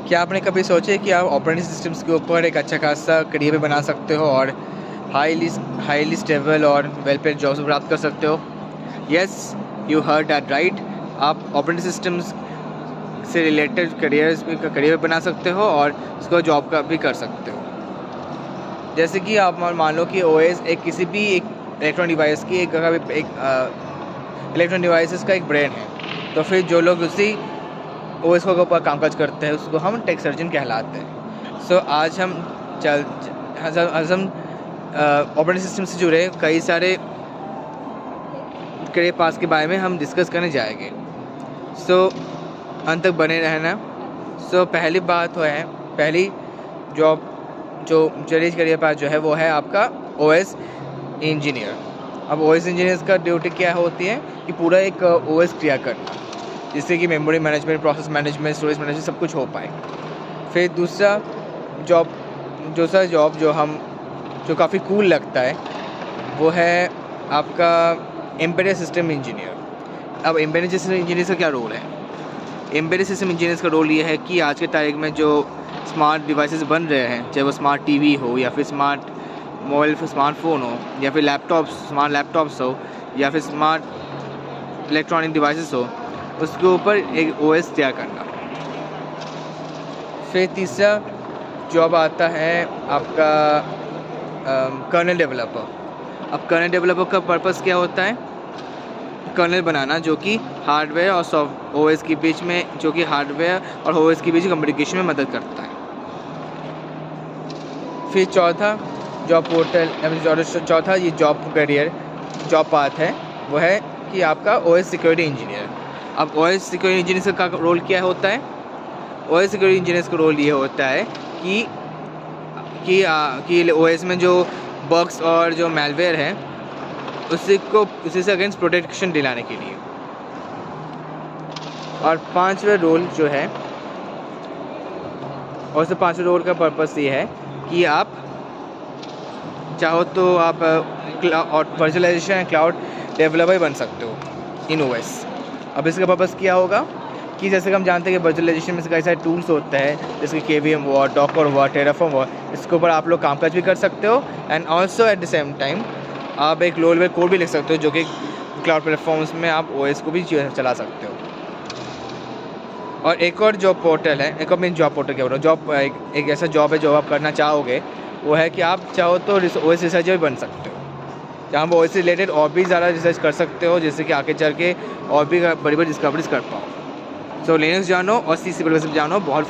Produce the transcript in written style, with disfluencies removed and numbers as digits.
क्या आपने कभी सोचे कि आप ऑपरेटिंग सिस्टम्स के ऊपर एक अच्छा खासा करियर भी बना सकते हो और हाईली स्टेबल और वेल पेड जॉब्स प्राप्त कर सकते हो? Yes, you heard that right. आप ऑपरेटिंग सिस्टम्स से रिलेटेड करियर बना सकते हो और उसको जॉब का भी कर सकते हो। जैसे कि आप मान लो कि ओएस एक किसी भी एक इलेक्ट्रॉनिक डिवाइस की एक इलेक्ट्रॉनिक डिवाइसेस का एक ब्रेन है, तो फिर जो लोग उसी ओएस के ऊपर कामकाज करते हैं उसको हम टेक सर्जन कहलाते हैं। सो आज हम ऑपरेटिंग सिस्टम से जुड़े कई सारे करियर पास के बारे में हम डिस्कस करने जाएंगे। सो अंत तक बने रहना। सो पहली बात पहली जॉब जो चलिए करियर पास जो है वो है आपका ओएस इंजीनियर। अब ओएस इंजीनियर्स का ड्यूटी क्या होती है कि पूरा एक ओएस क्रिया करना, जिससे कि memory management, process management, storage management सब कुछ हो पाए। फिर दूसरा जॉब जो काफ़ी कूल लगता है वो है आपका एम्बेडेड सिस्टम इंजीनियर। अब एम्बेडेड सिस्टम इंजीनियर का क्या रोल है? एम्बेडेड सिस्टम इंजीनियर्स का रोल ये है कि आज के तारीख में जो स्मार्ट डिवाइसेस बन रहे हैं, चाहे वो स्मार्ट टीवी हो या फिर स्मार्ट मोबाइल, फिर स्मार्टफोन हो या फिर स्मार्ट लैपटॉप्स हो या फिर स्मार्ट इलेक्ट्रॉनिक डिवाइसेस हो, उसके ऊपर एक ओएस तैयार करना। फिर तीसरा जॉब आता है आपका कर्नल डेवलपर। अब कर्नल डेवलपर का पर्पस क्या होता है? कर्नल बनाना, जो कि हार्डवेयर और सॉफ्ट ओएस के बीच में, जो कि हार्डवेयर और ओएस के बीच कम्युनिकेशन में मदद करता है। फिर चौथा ये जॉब पाथ है वो है कि आपका ओएस सिक्योरिटी इंजीनियर। अब ओएस सिक्योरिटी इंजीनियर का रोल क्या होता है? ओएस सिक्योरिटी इंजीनियर का रोल ये होता है कि ओएस में जो बग्स और जो मैलवेयर है उसी से अगेंस्ट प्रोटेक्शन दिलाने के लिए। और पांचवा रोल का पर्पस ये है कि आप चाहो तो आप वर्चुअलाइजेशन एंड क्लाउड डेवलपर बन सकते हो इन ओएस। अब इसका पर्पस क्या होगा कि जैसे कि हम जानते हैं कि वर्चुअलाइजेशन में कई सारे टूल्स होते हैं, जैसे कि KVM हुआ, डॉकर हुआ, टेराफॉर्म हुआ। इसके ऊपर आप लोग कामकाज भी कर सकते हो and also at the same time आप एक लो लेवल कोड भी लिख सकते हो, जो कि क्लाउड प्लेटफॉर्म्स में आप ओएस को भी चला सकते हो। और एक और जॉब पोर्टल है, एक और मेन जॉब पोर्टल क्या बोल रहा हूँ, एक ऐसा जॉब है जो आप करना चाहोगे, वो है कि आप चाहो तो ओएस रिसर्चर भी बन सकते हो, जहाँ पर ओएस से रिलेटेड और भी ज़्यादा रिसर्च कर सकते हो, जिससे कि आगे चल के और भी बड़ी बड़ी डिस्कवरीज कर पाओ। सो लिनक्स जानो और C++ जानो, बहुत